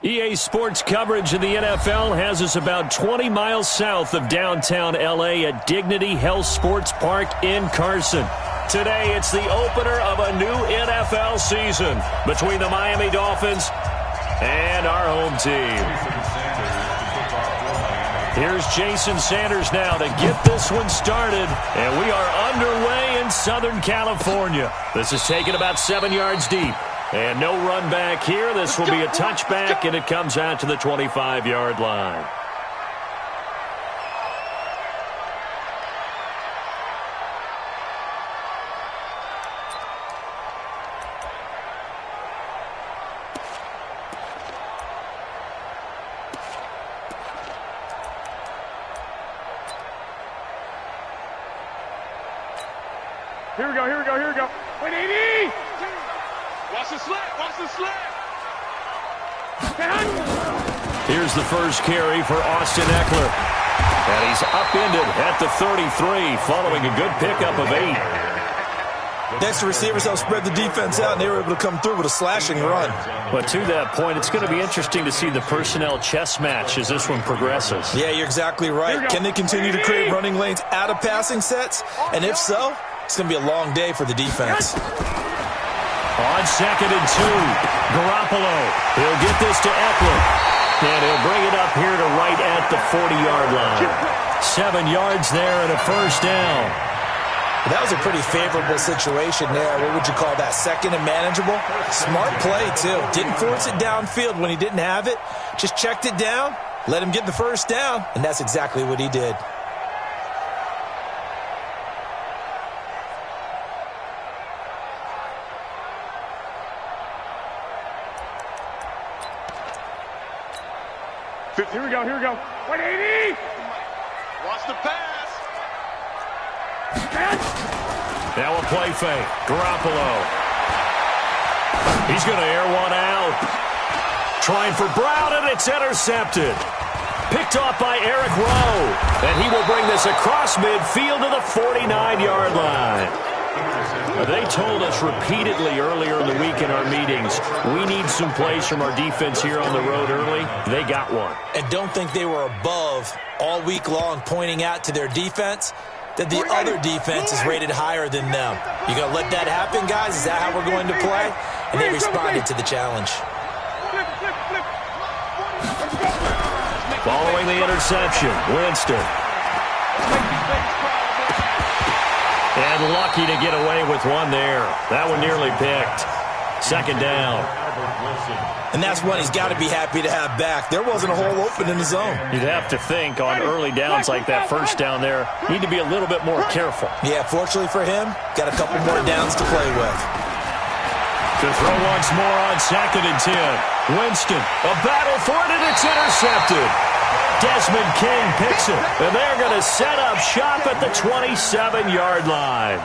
EA Sports coverage of the NFL has us about 20 miles south of downtown L.A. at Dignity Health Sports Park in Carson. Today, it's the opener of a new NFL season between the Miami Dolphins and our home team. Here's Jason Sanders now to get this one started, and we are underway in Southern California. This is taken about 7 yards deep. And no run back here. This will be a touchback, and it comes out to the 25-yard line. Here we go. Wait, 80! Watch the slant, watch the slant! Here's the first carry for Austin Eckler. And he's upended at the 33, following a good pickup of 8. Next, the receivers helped spread the defense out, and they were able to come through with a slashing run. But to that point, it's going to be interesting to see the personnel chess match as this one progresses. Yeah, you're exactly right. Can they continue to create running lanes out of passing sets? And if so, it's going to be a long day for the defense. On 2nd and 2, Garoppolo. He'll get this to Eckler. And he'll bring it up here to right at the 40-yard line. 7 yards there and a first down. That was a pretty favorable situation there. What would you call that? Second and manageable? Smart play, too. Didn't force it downfield when he didn't have it. Just checked it down, let him get the first down, and that's exactly what he did. Here we go. 180! Watch the pass. Now a play fake. Garoppolo. He's going to air one out. Trying for Brown, and it's intercepted. Picked off by Eric Rowe. And he will bring this across midfield to the 49-yard line. They told us repeatedly earlier in the week in our meetings, we need some plays from our defense here on the road early. They got one. And don't think they were above all week long pointing out to their defense that the other defense is rated higher than them. You going to let that happen, guys? Is that how we're going to play? And they responded to the challenge. Following the interception, Winston. And lucky to get away with one there. That one nearly picked. 2nd down. And that's one he's got to be happy to have back. There wasn't a hole open in the zone. You'd have to think on early downs like that first down there, need to be a little bit more careful. Yeah, fortunately for him, got a couple more downs to play with. To throw once more on 2nd and 10. Winston, a battle for it, and it's intercepted. Desmond King picks it, and they're going to set up shop at the 27-yard line.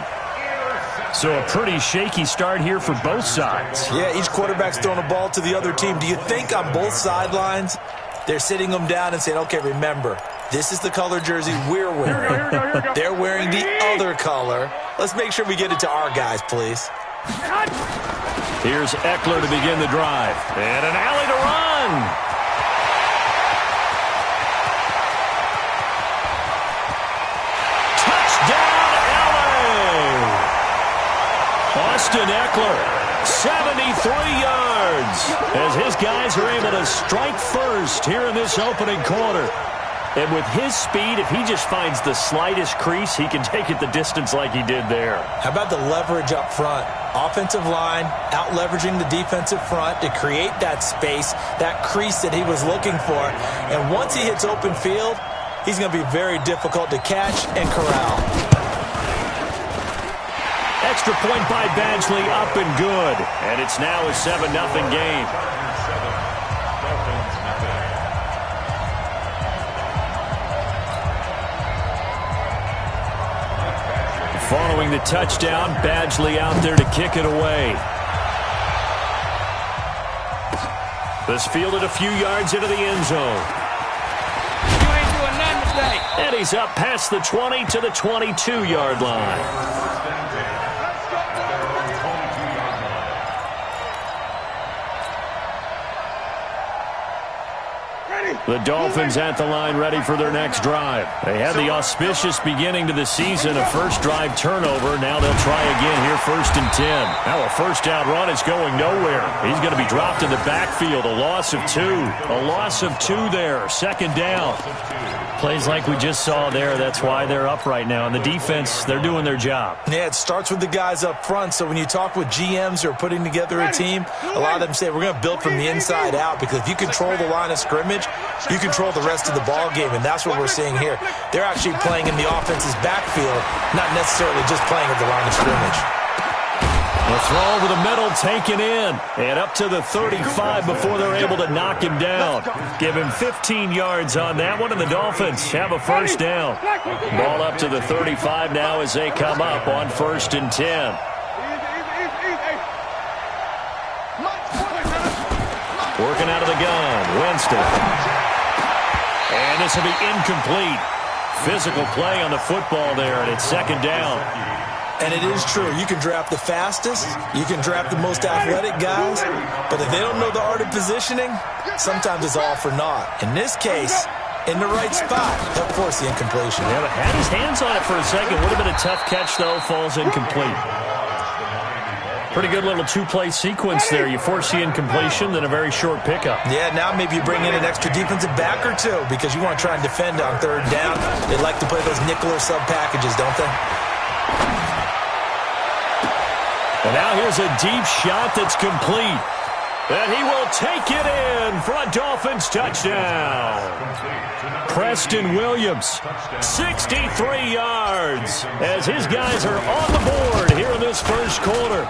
So a pretty shaky start here for both sides. Yeah, each quarterback's throwing a ball to the other team. Do you think on both sidelines they're sitting them down and saying, okay, remember, this is the color jersey we're wearing. They're wearing the other color. Let's make sure we get it to our guys, please. Here's Eckler to begin the drive. And an alley to run. Austin Eckler, 73 yards, as his guys are able to strike first here in this opening quarter. And with his speed, if he just finds the slightest crease, he can take it the distance like he did there. How about the leverage up front? Offensive line, out-leveraging the defensive front to create that space, that crease that he was looking for. And once he hits open field, he's going to be very difficult to catch and corral. Extra point by Badgley, up and good. And it's now a 7-0 game. Following the touchdown, Badgley out there to kick it away. This fielded a few yards into the end zone. You ain't doing nothing today. And he's up past the 20 to the 22-yard line. The Dolphins at the line ready for their next drive. They had the auspicious beginning to the season, a first drive turnover. Now they'll try again here, 1st and 10. Now a first down run is going nowhere. He's going to be dropped in the backfield. A loss of 2. A loss of 2 there. 2nd down. Plays like we just saw there. That's why they're up right now. And the defense, they're doing their job. Yeah, it starts with the guys up front. So when you talk with GMs who are putting together a team, a lot of them say we're going to build from the inside out, because if you control the line of scrimmage, you control the rest of the ball game, and that's what we're seeing here. They're actually playing in the offense's backfield, not necessarily just playing at the line of scrimmage. The throw over the middle, taken in, and up to the 35 before they're able to knock him down. Give him 15 yards on that one, and the Dolphins have a first down. Ball up to the 35 now as they come up on 1st and 10. Working out of the gun, Winston. And this will be incomplete. Physical play on the football there, and it's 2nd down. And it is true. You can draft the fastest. You can draft the most athletic guys. But if they don't know the art of positioning, sometimes it's all for naught. In this case, in the right spot, they'll force the incompletion. Yeah, but had his hands on it for a second. Would have been a tough catch, though. Falls incomplete. Pretty good little 2-play sequence there. You force the incompletion, then a very short pickup. Yeah, now maybe you bring in an extra defensive back or 2, because you want to try and defend on 3rd down. They like to play those nickel or sub packages, don't they? And now here's a deep shot that's complete. And he will take it in for a Dolphins touchdown. Preston Williams, 63 yards, as his guys are on the board here in this first quarter.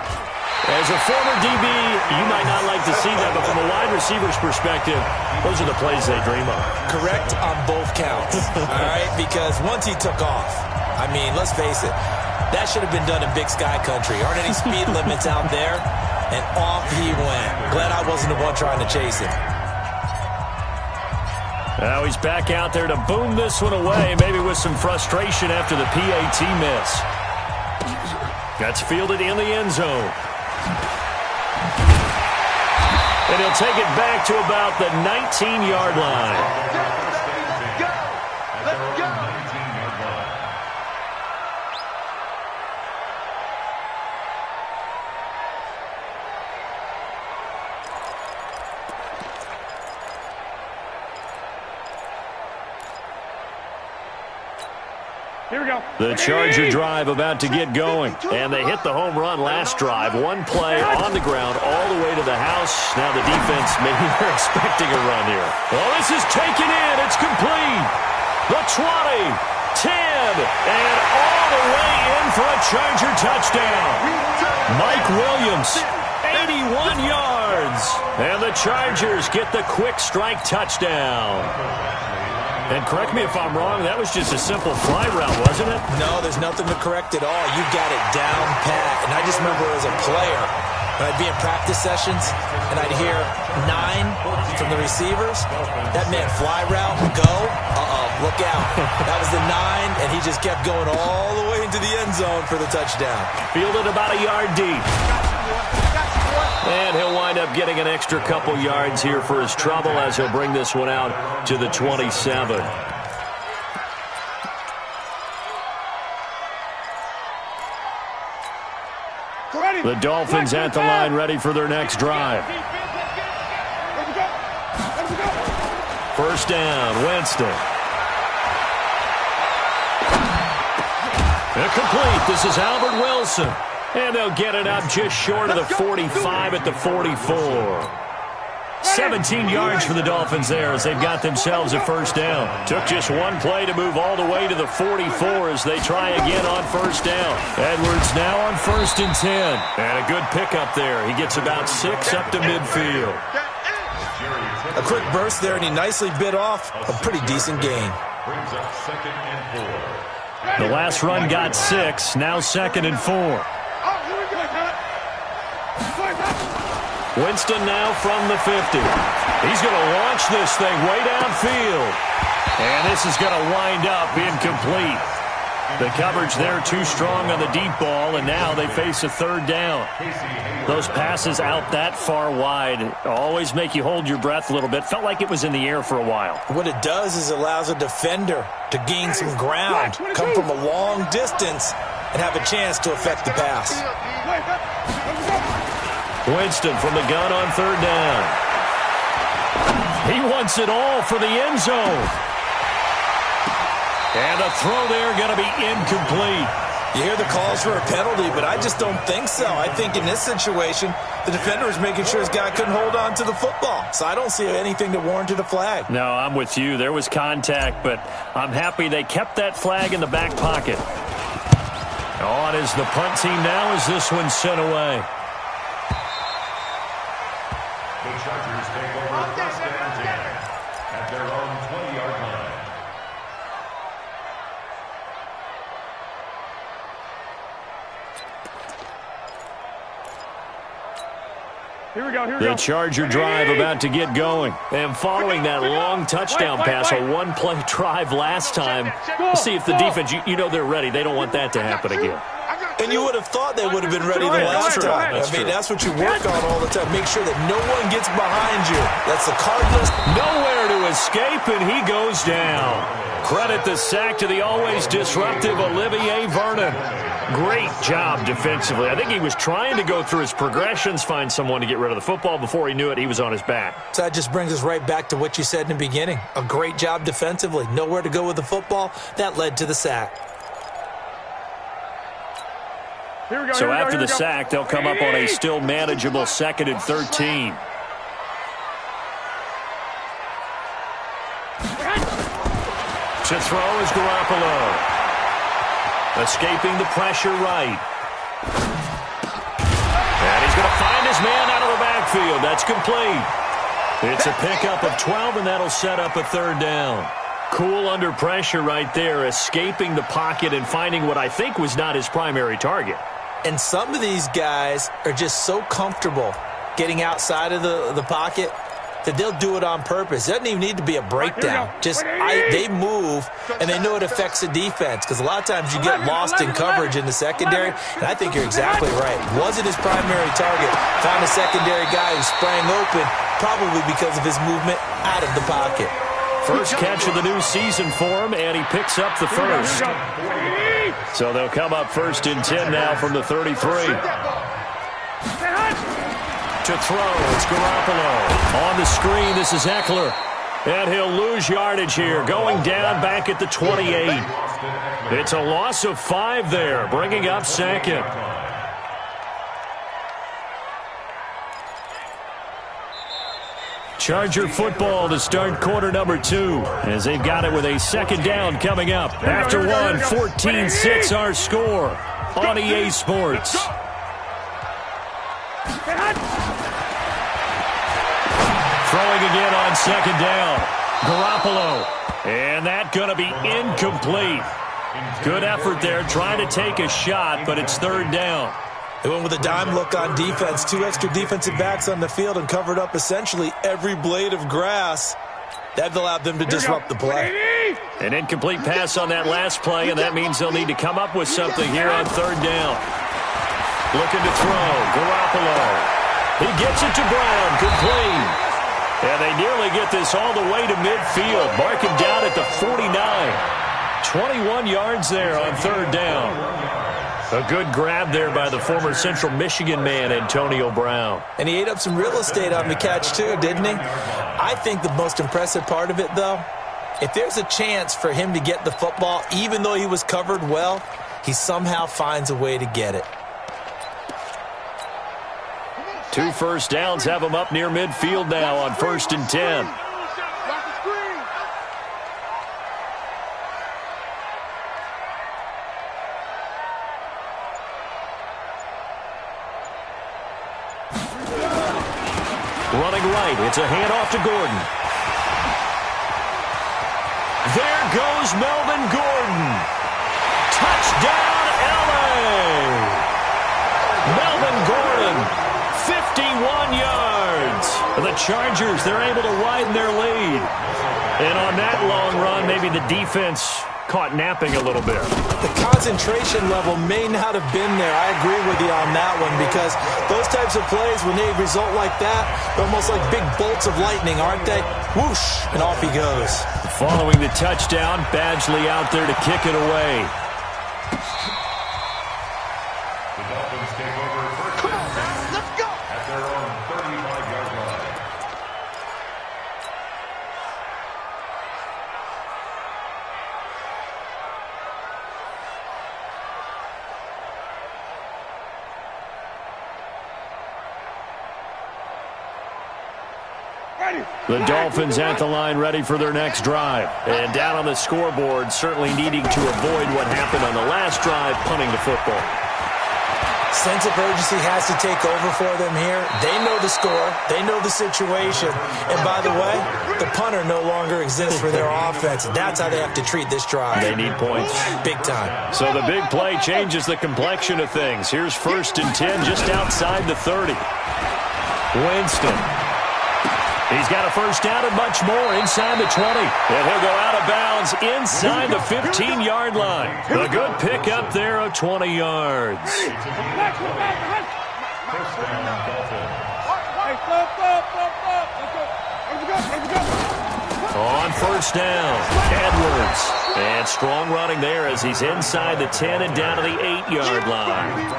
As a former DB, you might not like to see that, but from a wide receiver's perspective, those are the plays they dream of. Correct on both counts, all right? Because once he took off, I mean, let's face it, that should have been done in Big Sky Country. Aren't any speed limits out there? And off he went. Glad I wasn't the one trying to chase him. Now he's back out there to boom this one away, maybe with some frustration after the PAT miss. That's fielded in the end zone. And he'll take it back to about the 19-yard line. Here we go. The Charger drive about to get going. And they hit the home run last drive. 1 play on the ground all the way to the house. Now the defense, maybe they're expecting a run here. Well, this is taken in. It's complete. The 20, 10, and all the way in for a Charger touchdown. Mike Williams, 81 yards. And the Chargers get the quick strike touchdown. And correct me if I'm wrong, that was just a simple fly route, wasn't it? No, there's nothing to correct at all. You got it down pat. And I just remember as a player, when I'd be in practice sessions and I'd hear 9 from the receivers, that meant fly route, go, look out. That was the 9, and he just kept going all the way into the end zone for the touchdown. Fielded about a yard deep. And he'll wind up getting an extra couple yards here for his trouble as he'll bring this one out to the 27. The Dolphins at the line ready for their next drive. First down, Winston. Incomplete. This is Albert Wilson. And they'll get it up just short of the 45 at the 44. 17 yards for the Dolphins there as they've got themselves a first down. Took just 1 play to move all the way to the 44 as they try again on first down. Edwards now on 1st and 10. And a good pickup there. He gets about 6 up to midfield. A quick burst there, and he nicely bit off a pretty decent gain. The last run got 6. Now 2nd and 4. Winston now from the 50. He's going to launch this thing way downfield. And this is going to wind up incomplete. The coverage there too strong on the deep ball, and now they face a third down. Those passes out that far wide always make you hold your breath a little bit. Felt like it was in the air for a while. What it does is it allows a defender to gain some ground, come from a long distance, and have a chance to affect the pass. Winston from the gun on third down. He wants it all for the end zone. And the throw there going to be incomplete. You hear the calls for a penalty, but I just don't think so. I think in this situation, the defender is making sure his guy couldn't hold on to the football. So I don't see anything that warranted a flag. No, I'm with you. There was contact, but I'm happy they kept that flag in the back pocket. On is the punt team now as this one's sent away. The Chargers take over first and 10 at their own 20-yard line. Here we go, here we go. The Charger drive about to get going. And following that long touchdown pass, a one-play drive last time, we'll see if the defense, you know they're ready. They don't want that to happen again. And you would have thought they would have been ready the last time. I mean, that's what you work on all the time. Make sure that no one gets behind you. That's the Cardinals. Nowhere to escape, and he goes down. Credit the sack to the always disruptive Olivier Vernon. Great job defensively. I think he was trying to go through his progressions, find someone to get rid of the football. Before he knew it, he was on his back. So that just brings us right back to what you said in the beginning. A great job defensively. Nowhere to go with the football. That led to the sack. So after the sack, they'll come up on a still manageable 2nd and 13. To throw is Garoppolo. Escaping the pressure right. And he's going to find his man out of the backfield. That's complete. It's a pickup of 12, and that'll set up a third down. Cool under pressure right there, escaping the pocket and finding what I think was not his primary target. And some of these guys are just so comfortable getting outside of the pocket that they'll do it on purpose. It doesn't even need to be a breakdown. They move, and they know it affects the defense, because a lot of times you get lost in coverage in the secondary, and I think you're exactly right. Wasn't his primary target. Found a secondary guy who sprang open, probably because of his movement out of the pocket. First catch of the new season for him, and he picks up the first. So they'll come up 1st and 10 now from the 33. To throw, it's Garoppolo. On the screen, this is Eckler. And he'll lose yardage here, going down back at the 28. It's a loss of 5 there, bringing up 2nd. Charger football to start quarter number 2, as they've got it with a 2nd down coming up. After one, 14-6 our score on EA Sports. Throwing again on 2nd down. Garoppolo. And that going to be incomplete. Good effort there, trying to take a shot, but it's 3rd down. They went with a dime look on defense. 2 extra defensive backs on the field and covered up essentially every blade of grass. That allowed them to disrupt the play. An incomplete pass on that last play, and that means they'll need to come up with something here on 3rd down. Looking to throw. Garoppolo. He gets it to Brown. Complete. And they nearly get this all the way to midfield. Mark him down at the 49. 21 yards there on 3rd down. A good grab there by the former Central Michigan man, Antonio Brown. And he ate up some real estate on the catch, too, didn't he? I think the most impressive part of it, though, if there's a chance for him to get the football, even though he was covered well, he somehow finds a way to get it. 2 first downs have him up near midfield now on 1st and 10. Running right, it's a handoff to Gordon. There goes Melvin Gordon. Touchdown, LA! Melvin Gordon, 51 yards. The Chargers, they're able to widen their lead. And on that long run, maybe the defense caught napping a little bit. The concentration level may not have been there. I agree with you on that one, because those types of plays, when they result like that, they're almost like big bolts of lightning, aren't they? Whoosh, and off he goes. Following the touchdown, Badgley out there to kick it away. The Dolphins take over first and 10 at their own 35-yard line. The Dolphins at the line, ready for their next drive. And down on the scoreboard, certainly needing to avoid what happened on the last drive, punting the football. Sense of urgency has to take over for them here. They know the score. They know the situation. And by the way, the punter no longer exists for their offense. That's how they have to treat this drive. They need points. Big time. So the big play changes the complexion of things. Here's 1st and 10 just outside the 30. Winston. He's got a first down and much more inside the 20. And he'll go out of bounds inside the 15-yard line. A good pickup there of 20 yards. First down, Dolphins. On first down, Edwards. And strong running there as he's inside the 10 and down to the 8-yard line.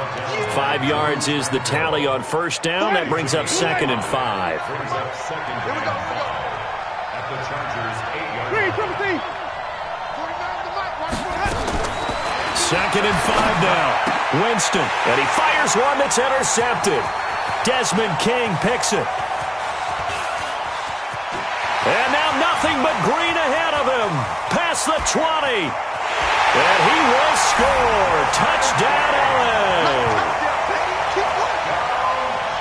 5 yards is the tally on first down. That brings up 2nd and 5. Brings up 2nd and 5 at the Chargers' 8-yard line. 2nd and 5 now. Winston. And he fires one that's intercepted. Desmond King picks it. And now nothing but green ahead of him. Past the 20. And he will score. Touchdown, LA.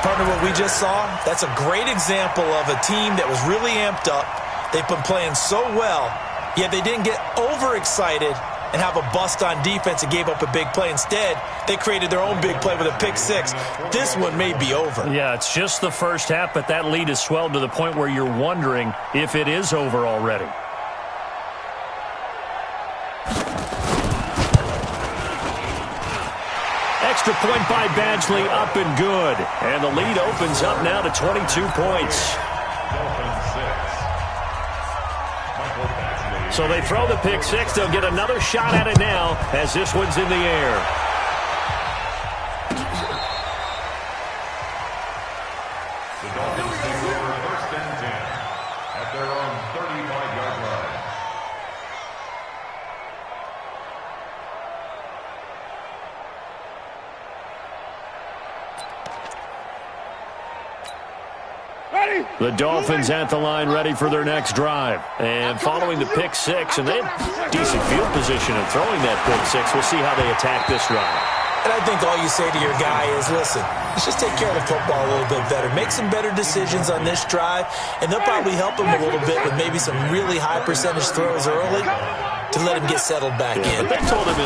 Partner, what we just saw, that's a great example of a team that was really amped up. They've been playing so well, yet they didn't get overexcited and have a bust on defense and gave up a big play. Instead, they created their own big play with a pick six. This one may be over. Yeah, it's just the first half, but that lead has swelled to the point where you're wondering if it is over already. Extra point by Badgley, up and good. And the lead opens up now to 22 points. So they throw the pick six. They'll get another shot at it now as this one's in the air. The Dolphins take over 1st and 10 at their own 35-yard line. The Dolphins at the line ready for their next drive. And following the pick six, and they have decent field position in throwing that pick six. We'll see how they attack this drive. And I think all you say to your guy is, listen, let's just take care of the football a little bit better. Make some better decisions on this drive, and they'll probably help him a little bit with maybe some really high percentage throws early to let him get settled back in. But they told us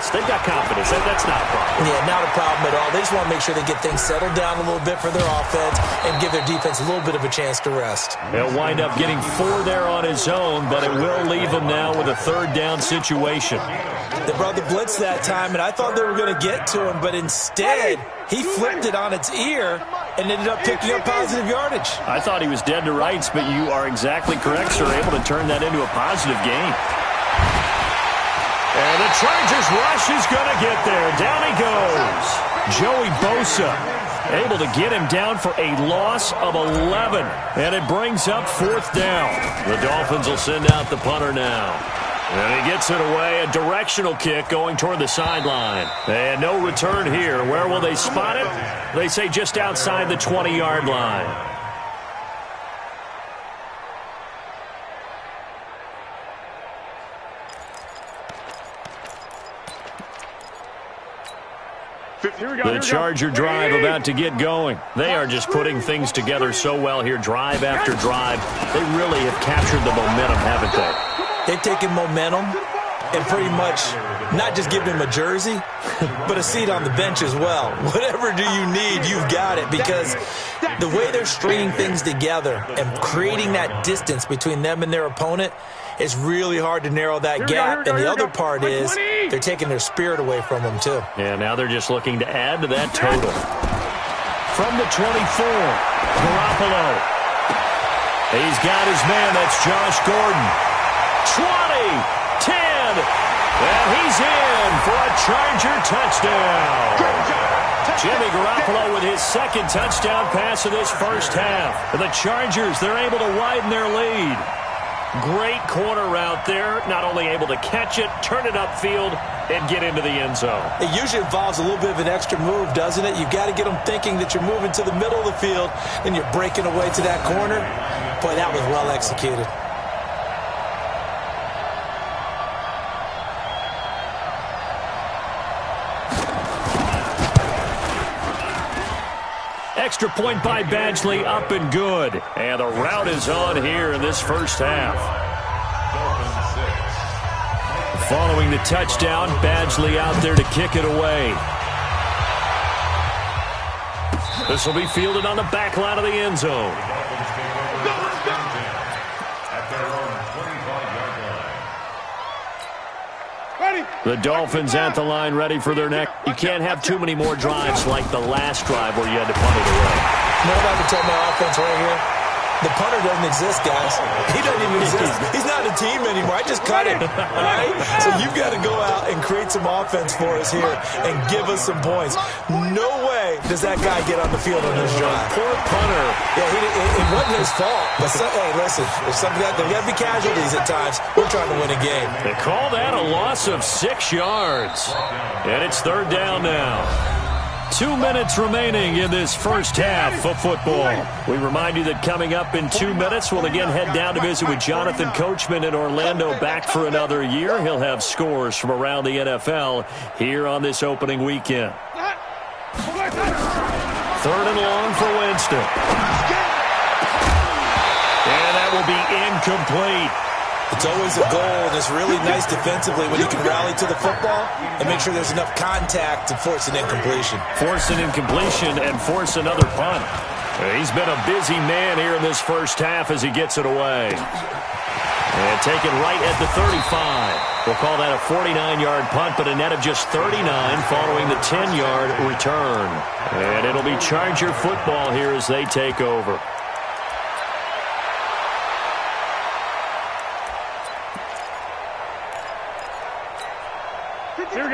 they've got confidence. That's not a problem. Yeah, not a problem at all. They just want to make sure they get things settled down a little bit for their offense and give their defense a little bit of a chance to rest. He'll wind up getting 4 there on his own, but it will leave him now with a 3rd down situation. They brought the blitz that time, and I thought they were going to get to him, but instead he flipped it on its ear and ended up picking up positive yardage. I thought he was dead to rights, but you are exactly correct, sir. Able to turn that into a positive gain. And the Chargers rush is going to get there. Down he goes. Joey Bosa able to get him down for a loss of 11. And it brings up 4th down. The Dolphins will send out the punter now. And he gets it away. A directional kick going toward the sideline. And no return here. Where will they spot it? They say just outside the 20-yard line. The Charger drive about to get going. They are just putting things together so well here, drive after drive. They really have captured the momentum, haven't they? They've taken momentum and pretty much not just given him a jersey, but a seat on the bench as well. Whatever do you need, you've got it, because the way they're stringing things together and creating that distance between them and their opponent, it's really hard to narrow that gap. And the other part is they're taking their spirit away from them, too. Yeah, now they're just looking to add to that total. From the 24, Garoppolo. He's got his man. That's Josh Gordon. 20, 10, and he's in for a Charger touchdown. Jimmy Garoppolo with his second touchdown pass of this first half. And the Chargers, they're able to widen their lead. Great corner route there. Not only able to catch it, turn it upfield, and get into the end zone. It usually involves a little bit of an extra move, doesn't it? You've got to get them thinking that you're moving to the middle of the field and you're breaking away to that corner. Boy, that was well executed. Extra point by Badgley, up and good. And the route is on here in this first half. Following the touchdown, Badgley out there to kick it away. This will be fielded on the back line of the end zone. The Dolphins at the line, ready for their next. You can't have too many more drives like the last drive where you had to punt it away. You know what I would tell my offense right here? The punter doesn't exist, guys. He doesn't even exist. He's not a team anymore. I just cut him. All right? So you've got to go out and create some offense for us here and give us some points. No way does that guy get on the field on this drive. Poor punter. Yeah, it wasn't his fault. But hey, listen, there's got to be casualties at times. We're trying to win a game. They call that a loss of 6 yards. And it's third down now. 2 minutes remaining in this first half of football. We remind you that coming up in 2 minutes, we'll again head down to visit with Jonathan Coachman in Orlando, back for another year. He'll have scores from around the NFL here on this opening weekend. Third and long for Winston. And that will be incomplete. It's always a goal, and it's really nice defensively when you can rally to the football and make sure there's enough contact to force an incompletion. Force an incompletion and force another punt. He's been a busy man here in this first half as he gets it away. And taken right at the 35. We'll call that a 49-yard punt, but a net of just 39 following the 10-yard return. And it'll be Charger football here as they take over.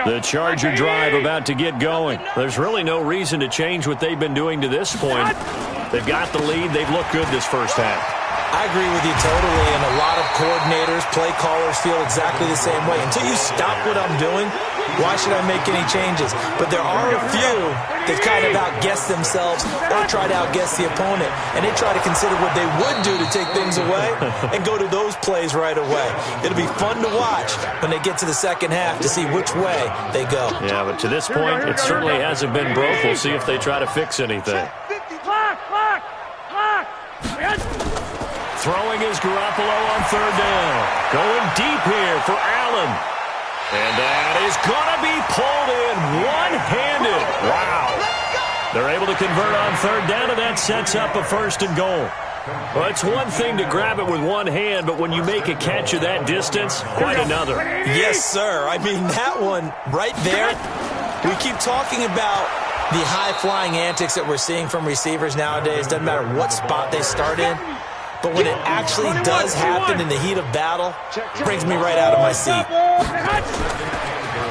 The Charger drive about to get going. There's really no reason to change what they've been doing to this point. They've got the lead. They've looked good this first half. I agree with you totally, and a lot of coordinators, play callers feel exactly the same way. Until you stop what I'm doing, why should I make any changes? But there are a few that kind of outguess themselves or try to outguess the opponent, and they try to consider what they would do to take things away and go to those plays right away. It'll be fun to watch when they get to the second half to see which way they go. Yeah, but to this point, it certainly hasn't been broke. We'll see if they try to fix anything. Throwing is Garoppolo on third down. Going deep here for Allen. And that is going to be pulled in one-handed. Wow. They're able to convert on third down, and that sets up a first and goal. Well, it's one thing to grab it with one hand, but when you make a catch of that distance, quite another. Yes, sir. I mean, that one right there, we keep talking about the high-flying antics that we're seeing from receivers nowadays. Doesn't matter what spot they start in. But when it actually does happen in the heat of battle, it brings me right out of my seat.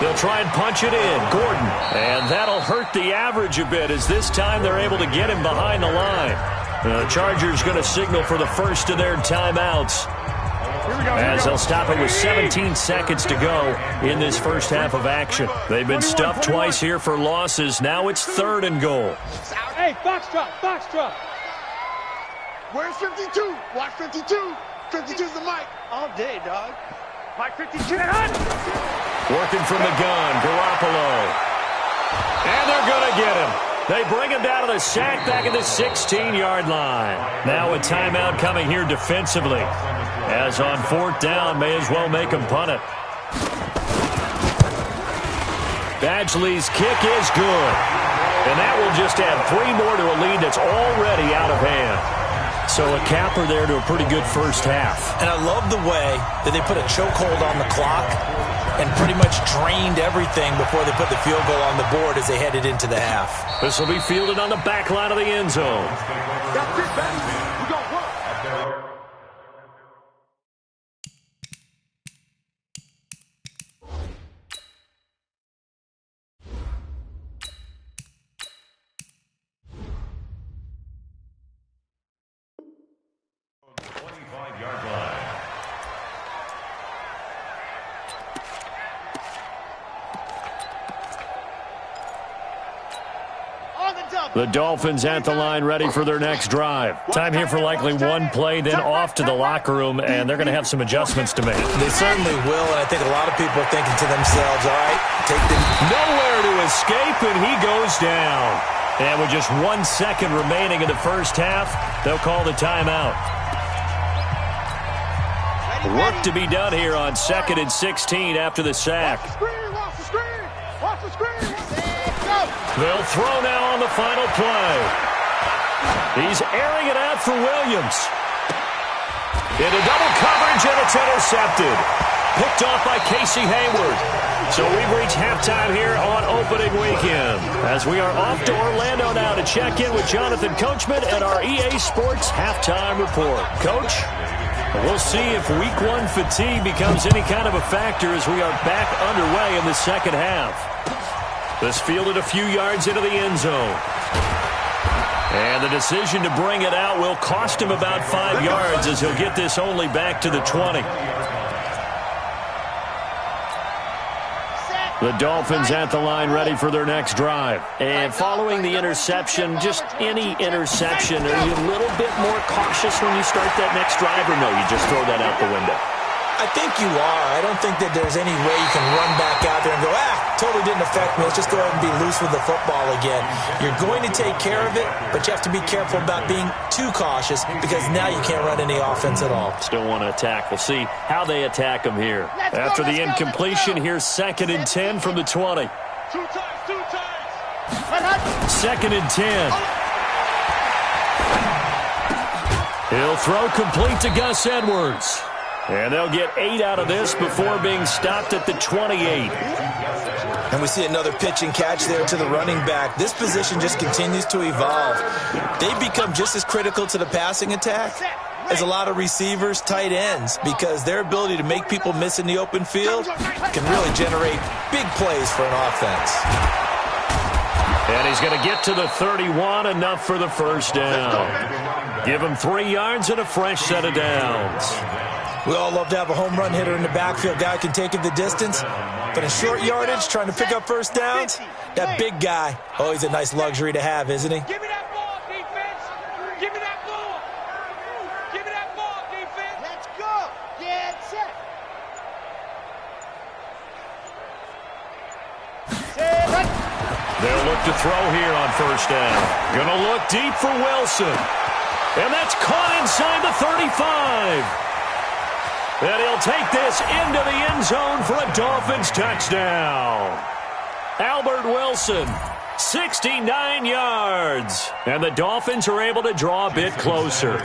They'll try and punch it in. Gordon. And that'll hurt the average a bit as this time they're able to get him behind the line. The Chargers going to signal for the first of their timeouts, as they'll stop it with 17 seconds to go in this first half of action. They've been stuffed twice here for losses. Now it's third and goal. Hey, box drop. Where's 52? Watch 52. 52's the mic. All day, dog. Mike 52. Working from the gun, Garoppolo. And they're going to get him. They bring him down to the sack back at the 16-yard line. Now a timeout coming here defensively. As on fourth down, may as well make him punt it. Badgley's kick is good. And that will just add 3 more to a lead that's already out of hand. So a capper there to a pretty good first half. And I love the way that they put a chokehold on the clock and pretty much drained everything before they put the field goal on the board as they headed into the half. This will be fielded on the back line of the end zone. That's it, baby. We got work. The Dolphins at the line ready for their next drive. Time here for likely one play, then off to the locker room, and they're going to have some adjustments to make. They certainly will, and I think a lot of people are thinking to themselves, all right, take the... Nowhere to escape, and he goes down. And with just 1 second remaining in the first half, they'll call the timeout. Work to be done here on 2nd and 16 after the sack. Watch the screen. Watch the screen. They'll throw now on the final play. He's airing it out for Williams. Into double coverage, and it's intercepted. Picked off by Casey Hayward. So we've reached halftime here on opening weekend. As we are off to Orlando now to check in with Jonathan Coachman and our EA Sports halftime report. Coach, we'll see if week one fatigue becomes any kind of a factor as we are back underway in the second half. This fielded a few yards into the end zone. And the decision to bring it out will cost him about 5 yards as he'll get this only back to the 20. The Dolphins at the line ready for their next drive. And following the interception, just any interception, are you a little bit more cautious when you start that next drive, or no, you just throw that out the window? I think you are. I don't think that there's any way you can run back out there and go, totally didn't affect me. Let's just go ahead and be loose with the football again. You're going to take care of it, but you have to be careful about being too cautious because now you can't run any offense at all. Still want to attack. We'll see how they attack him here. After the incompletion, here's 2nd and 10 from the 20. 2 times. 2nd and 10. He'll throw complete to Gus Edwards. And they'll get 8 out of this before being stopped at the 28. And we see another pitch and catch there to the running back. This position just continues to evolve. They become just as critical to the passing attack as a lot of receivers, tight ends, because their ability to make people miss in the open field can really generate big plays for an offense. And he's going to get to the 31, enough for the first down. Give him 3 yards and a fresh set of downs. We all love to have a home run hitter in the backfield, guy who can take it the distance. But in short yardage, trying to pick up first downs, that big guy, he's a nice luxury to have, isn't he? Give me that ball, defense. Give me that ball. Give me that ball, defense. Let's go. Get set. They'll look to throw here on first down. Gonna look deep for Wilson. And that's caught inside the 35. And he'll take this into the end zone for a Dolphins touchdown. Albert Wilson, 69 yards. And the Dolphins are able to draw a bit closer.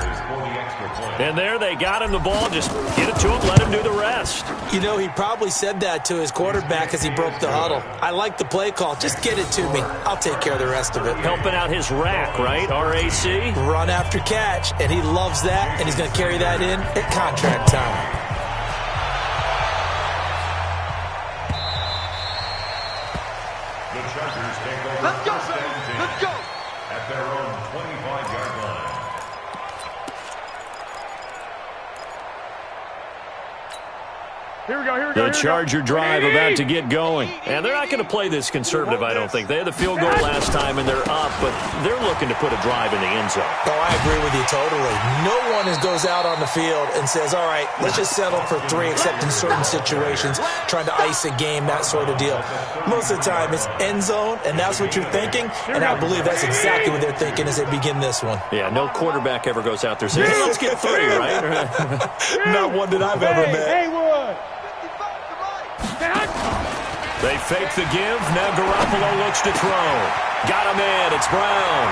And there they got him the ball. Just get it to him, let him do the rest. You know, he probably said that to his quarterback as he broke the huddle. I like the play call. Just get it to me. I'll take care of the rest of it. Helping out his rack, right? R-A-C? Run after catch. And he loves that, and he's going to carry that in at contract time. Let's go, baby. Let's go. At their own 25-yard line. Here we go. The Charger drive about to get going. And they're not going to play this conservative, I don't think. They had the field goal last time, and they're up, but they're looking to put a drive in the end zone. Oh, I agree with you totally. No one goes out on the field and says, all right, let's just settle for 3, except in certain situations, trying to ice a game, that sort of deal. Most of the time, it's end zone, and that's what you're thinking, and I believe that's exactly what they're thinking as they begin this one. Yeah, no quarterback ever goes out there saying, hey, let's get 3, right? Not one that I've ever met. Haywood. They fake the give. Now Garoppolo looks to throw. Got him in. It's Brown.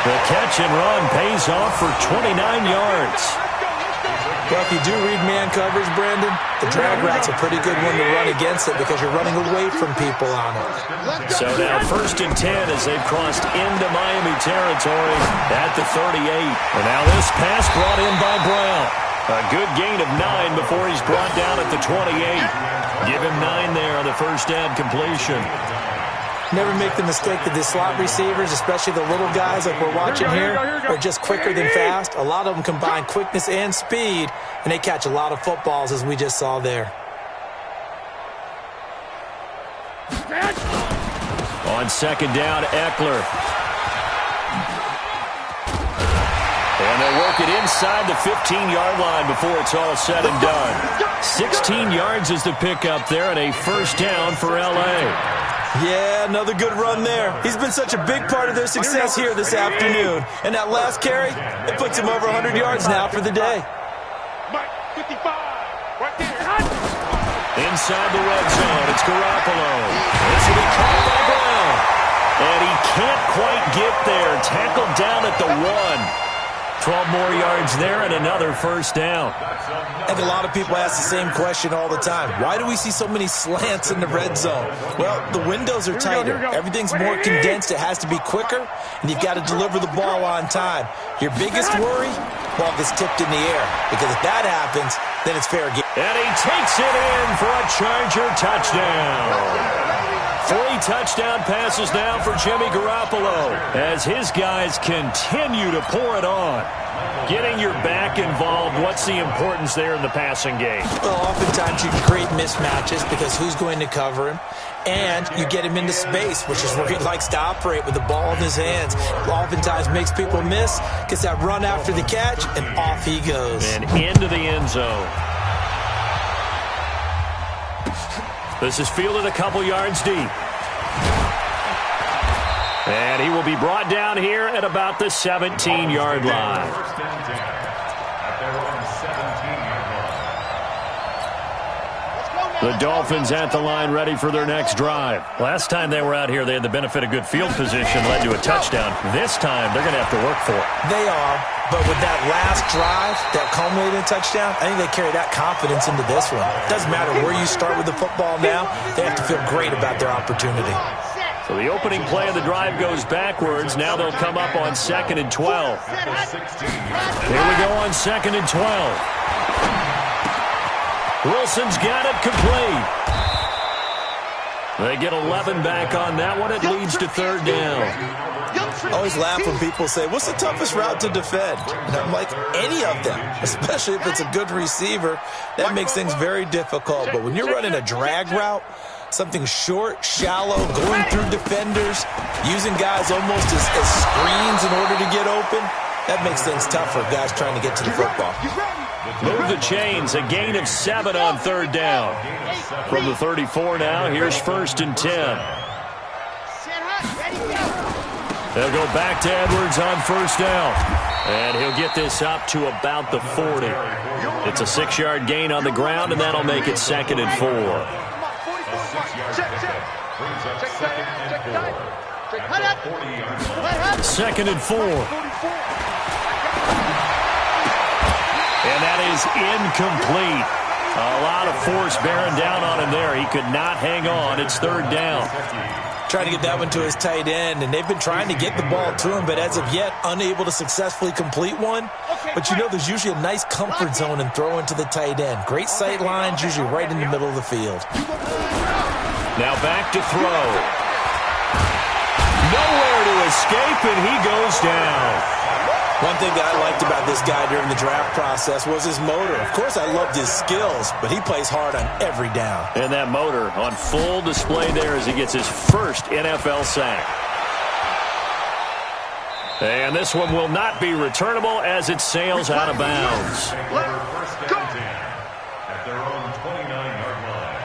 The catch and run pays off for 29 yards. Well, if you do read man coverage, Brandon, the drag route's a pretty good one to run against it because you're running away from people on it. So now 1st and 10 as they've crossed into Miami territory at the 38. And now this pass brought in by Brown. A good gain of 9 before he's brought down at the 28. Give him 9 there on the first down completion. Never make the mistake that the slot receivers, especially the little guys like we're watching here, are just quicker than fast. A lot of them combine quickness and speed, and they catch a lot of footballs, as we just saw there. On 2nd down, Eckler. And they'll work it inside the 15-yard line before it's all said and done. 16 yards is the pickup there and a first down for L.A. Yeah, another good run there. He's been such a big part of their success here this afternoon. And that last carry, it puts him over 100 yards now for the day. Mike, 55, right there. Inside the red zone, it's Garoppolo. This will be caught by Brown. And he can't quite get there. Tackled down at the 1. 12 more yards there and another first down. I think a lot of people ask the same question all the time. Why do we see so many slants in the red zone? Well, the windows are tighter. Everything's more condensed. It has to be quicker, and you've got to deliver the ball on time. Your biggest worry, ball gets tipped in the air, because if that happens, then it's fair game. And he takes it in for a Charger touchdown. 3 touchdown passes now for Jimmy Garoppolo as his guys continue to pour it on. Getting your back involved, what's the importance there in the passing game? Well, oftentimes you can create mismatches because who's going to cover him? And you get him into space, which is where he likes to operate with the ball in his hands. Oftentimes makes people miss, gets that run after the catch, and off he goes. And into the end zone. This is fielded a couple yards deep. And he will be brought down here at about the 17-yard line. The Dolphins at the line ready for their next drive. Last time they were out here, they had the benefit of good field position, led to a touchdown. This time, they're going to have to work for it. They are, but with that last drive, that culminating touchdown, I think they carry that confidence into this one. Doesn't matter where you start with the football now, they have to feel great about their opportunity. So the opening play of the drive goes backwards. Now they'll come up on 2nd and 12. Here we go on 2nd and 12. Wilson's got it complete. They get 11 back on that one. It leads to 3rd down. I always laugh when people say, what's the toughest route to defend? And I'm like, any of them, especially if it's a good receiver. That makes things very difficult. But when you're running a drag route, something short, shallow, going through defenders, using guys almost as screens in order to get open, that makes things tough for guys trying to get to the football. Move the chains. A gain of 7 on 3rd down. From the 34 now, here's 1st and 10. They'll go back to Edwards on 1st down. And he'll get this up to about the 40. It's a 6-yard gain on the ground, and that'll make it 2nd and 4. Second and 4. And that is incomplete. A lot of force bearing down on him there. He could not hang on. It's 3rd down. Trying to get that one to his tight end, and they've been trying to get the ball to him, but as of yet, unable to successfully complete one. But you know there's usually a nice comfort zone in throwing to the tight end. Great sight lines, usually right in the middle of the field. Now back to throw. Nowhere to escape, and he goes down. One thing that I liked about this guy during the draft process was his motor. Of course, I loved his skills, but he plays hard on every down. And that motor on full display there as he gets his first NFL sack. And this one will not be returnable as it sails out of bounds. First down 10 at their own 29-yard line.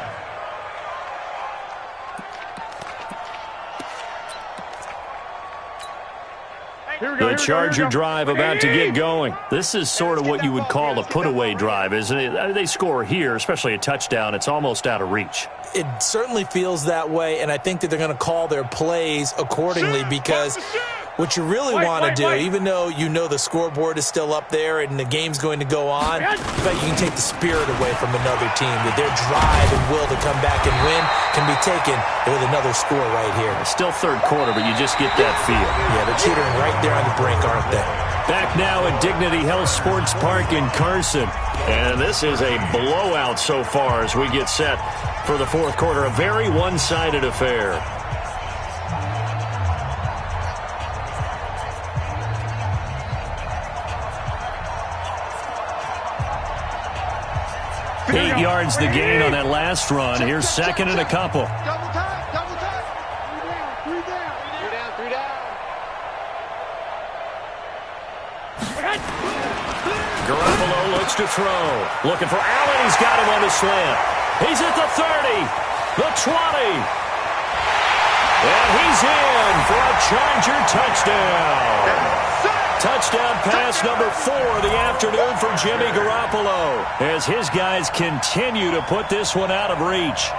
The Charger drive about to get going. This is sort of what you would call a put-away drive, isn't it? They score here, especially a touchdown. It's almost out of reach. It certainly feels that way, and I think that they're going to call their plays accordingly because What you really want to do, even though you know the scoreboard is still up there and the game's going to go on, but you can take the spirit away from another team. That their drive and will to come back and win can be taken with another score right here. Still third quarter, but you just get that feel. Yeah, they're teetering right there on the brink, aren't they? Back now at Dignity Health Sports Park in Carson. And this is a blowout so far as we get set for the fourth quarter. A very one-sided affair. Eight yards the gain on that last run. Here's second and a couple. Double time, double time. Three down. Garoppolo looks to throw. Looking for Allen. He's got him on the slant. He's at the 30, the 20. And he's in for a Charger touchdown. Touchdown pass number 4 of the afternoon for Jimmy Garoppolo as his guys continue to put this one out of reach.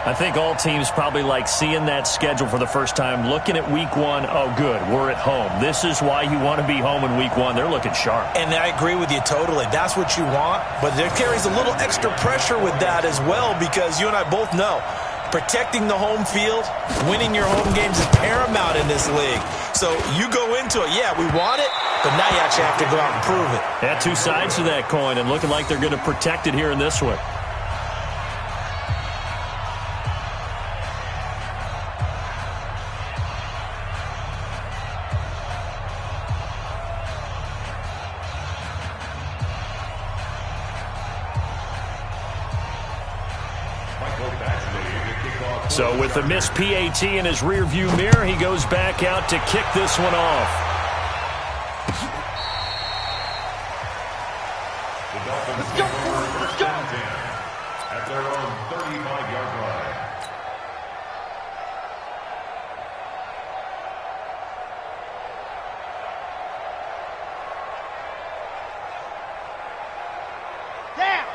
I think all teams probably like seeing that schedule for the first time, looking at week 1. Oh, good, we're at home. This is why you want to be home in week 1. They're looking sharp. And I agree with you totally. That's what you want, but there carries a little extra pressure with that as well because you and I both know protecting the home field, winning your home games is paramount in this league. So you go into it, yeah, we want it, but now you actually have to go out and prove it. Had two sides to that coin and looking like they're going to protect it here in this one. So with the missed PAT in his rearview mirror, he goes back out to kick this one off. The Dolphins first and 10 at their own 35-yard line.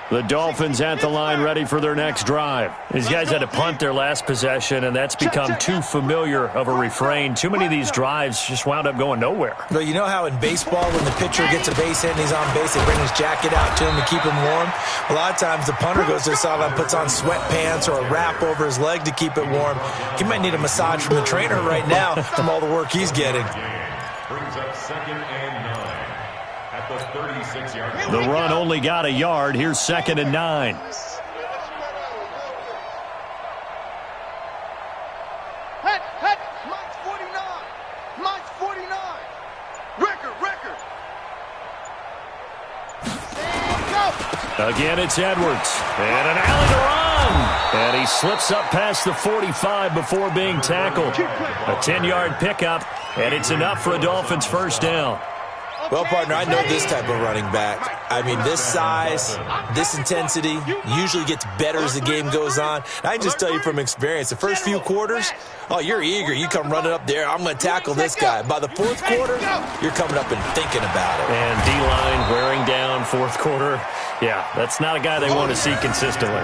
The Dolphins at the line ready for their next drive. These guys had to punt their last possession, and that's become too familiar of a refrain. Too many of these drives just wound up going nowhere. But you know how in baseball, when the pitcher gets a base hit and he's on base, they bring his jacket out to him to keep him warm? A lot of times the punter goes to the sideline, puts on sweatpants or a wrap over his leg to keep it warm. He might need a massage from the trainer right now from all the work he's getting. Brings up second and 9 at the 36-yard line. The run only got a yard. Here's second and 9. Head, Mike's 49. Mike's 49. Record. Again, it's Edwards. And an alley to run. And he slips up past the 45 before being tackled. A 10-yard pickup, and it's enough for a Dolphins first down. Well, partner, I know this type of running back. I mean, this size, this intensity usually gets better as the game goes on. And I can just tell you from experience, the first few quarters, oh, you're eager. You come running up there, I'm going to tackle this guy. By the fourth quarter, you're coming up and thinking about it. And D-line wearing down fourth quarter. Yeah, that's not a guy they want to see consistently.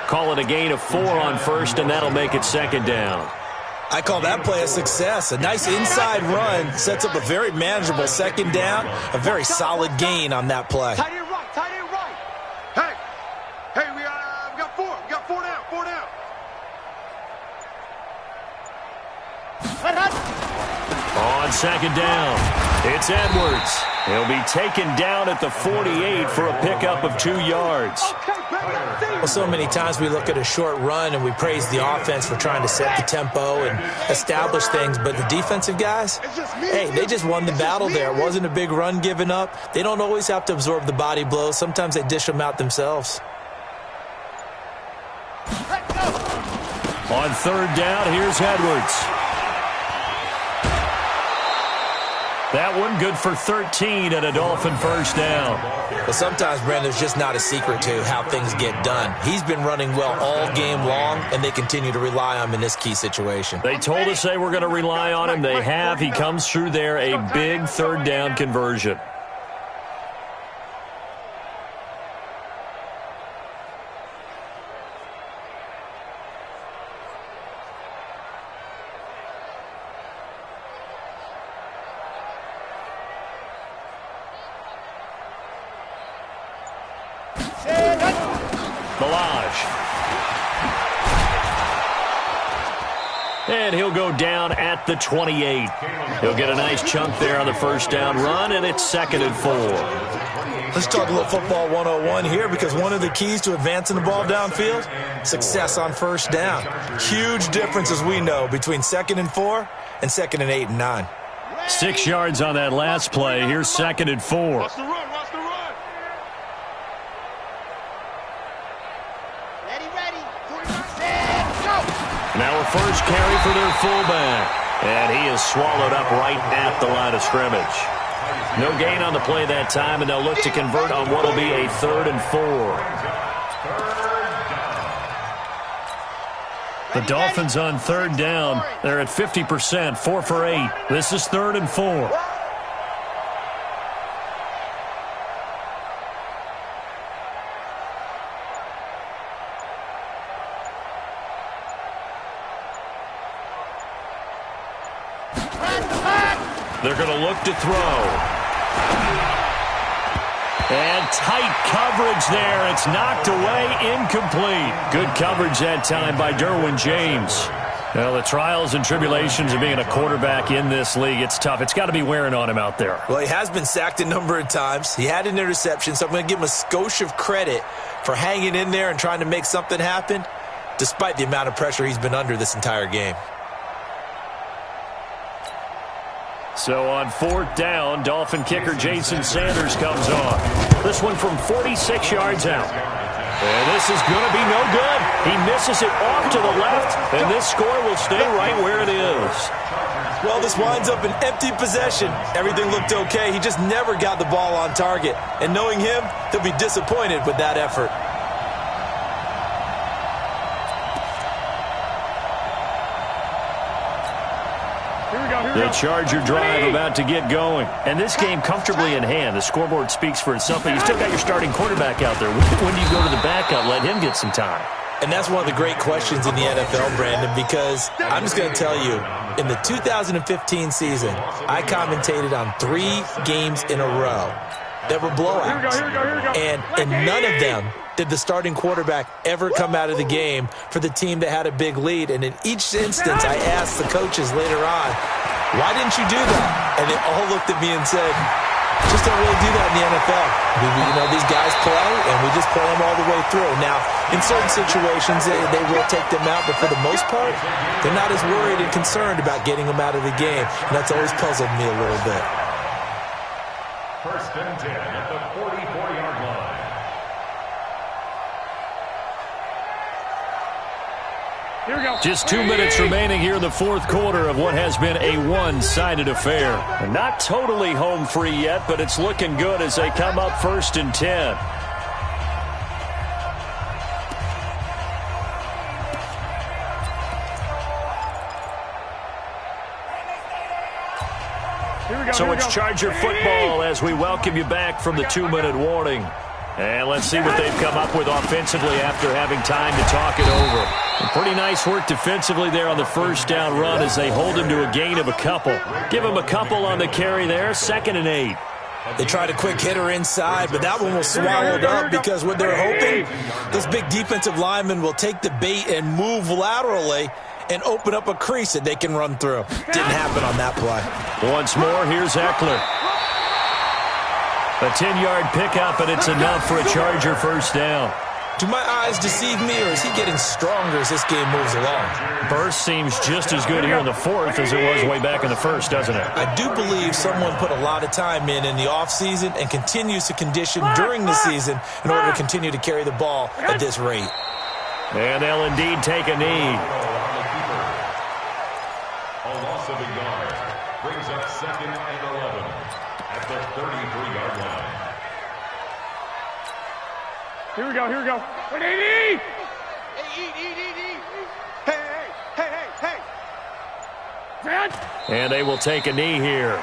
Call it a gain of 4 on first, and that'll make it second down. I call that play a success. A nice inside run sets up a very manageable second down, a very solid gain on that play. Tight end right. Hey, we got 4. We got 4 down. On second down, it's Edwards. He'll be taken down at the 48 for a pickup of 2 yards. Well, so many times we look at a short run and we praise the offense for trying to set the tempo and establish things, but the defensive guys, hey, they just won the battle there. It wasn't a big run given up. They don't always have to absorb the body blows. Sometimes they dish them out themselves. On third down, here's Edwards. That one good for 13 and a Dolphin first down. Well, sometimes, Brandon, there's just not a secret to how things get done. He's been running well all game long, and they continue to rely on him in this key situation. They told us they were going to rely on him. They have. He comes through there, a big third down conversion. Milage. And he'll go down at the 28. He'll get a nice chunk there on the first down run, and it's 2nd and 4. Let's talk a little football 101 here, because one of the keys to advancing the ball downfield, success on first down. Huge difference, as we know, between 2nd and 4 and 2nd and 8 and 9. 6 yards on that last play. Here's 2nd and 4. Watch the run, watch the run. Ready. Now a first carry for their fullback. And he is swallowed up right at the line of scrimmage. No gain on the play that time, and they'll look to convert on what will be a 3rd and 4. The Dolphins on 3rd down. They're at 50%, 4 for 8. This is 3rd and 4. They're going to look to throw. And tight coverage there. It's knocked away, incomplete. Good coverage that time by Derwin James. Well, the trials and tribulations of being a quarterback in this league, it's tough. It's got to be wearing on him out there. Well, he has been sacked a number of times. He had an interception, so I'm going to give him a skosh of credit for hanging in there and trying to make something happen, despite the amount of pressure he's been under this entire game. So on 4th down, Dolphin kicker Jason Sanders comes on. This one from 46 yards out. And this is going to be no good. He misses it off to the left, and this score will stay right where it is. Well, this winds up an empty possession. Everything looked okay. He just never got the ball on target. And knowing him, he'll be disappointed with that effort. The Charger drive about to get going. And this game comfortably in hand. The scoreboard speaks for itself, but you still got your starting quarterback out there. When do you go to the backup, let him get some time? And that's one of the great questions in the NFL, Brandon, because I'm just going to tell you, in the 2015 season, I commentated on 3 games in a row that were blowouts. And in none of them did the starting quarterback ever come out of the game for the team that had a big lead. And in each instance, I asked the coaches later on, why didn't you do that? And they all looked at me and said, just don't really do that in the NFL. These guys play, and we just play them all the way through. Now, in certain situations, they will take them out, but for the most part, they're not as worried and concerned about getting them out of the game. And that's always puzzled me a little bit. 1st and 10 at the 44-yard line. Here we go. Just 2 minutes remaining here in the 4th quarter of what has been a one-sided affair. And not totally home free yet, but it's looking good as they come up 1st and 10. So it's Charger football as we welcome you back from the 2-minute warning. And let's see what they've come up with offensively after having time to talk it over. And pretty nice work defensively there on the first down run as they hold him to a gain of a couple. Give him a couple on the carry there, 2nd and 8. They tried a quick hitter inside, but that one was swallowed up because what they're hoping, this big defensive lineman will take the bait and move laterally and open up a crease that they can run through. Didn't happen on that play. Once more, here's Eckler. A 10-yard pickup, and it's enough for a Charger first down. Do my eyes deceive me, or is he getting stronger as this game moves along? Burst seems just as good here in the 4th as it was way back in the 1st, doesn't it? I do believe someone put a lot of time in the offseason and continues to condition during the season in order to continue to carry the ball at this rate. And they'll indeed take a knee. A loss of a yard brings up 2nd and 11 at the 33-yard line. Here we go. What do you need? Hey. And they will take a knee here.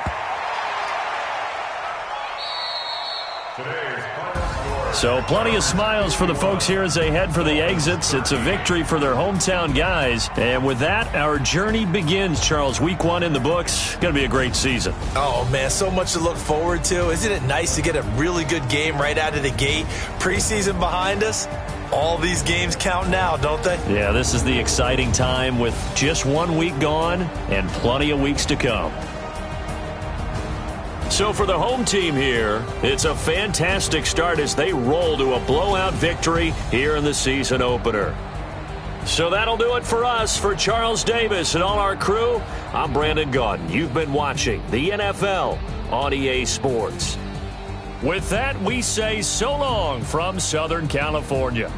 Today's final score. So plenty of smiles for the folks here as they head for the exits. It's a victory for their hometown guys. And with that, our journey begins, Charles. Week 1 in the books. Going to be a great season. Oh, man, so much to look forward to. Isn't it nice to get a really good game right out of the gate? Preseason behind us. All these games count now, don't they? Yeah, this is the exciting time with just 1 week gone and plenty of weeks to come. So for the home team here, it's a fantastic start as they roll to a blowout victory here in the season opener. So that'll do it for us. For Charles Davis and all our crew, I'm Brandon Gaudin. You've been watching the NFL on EA Sports. With that, we say so long from Southern California.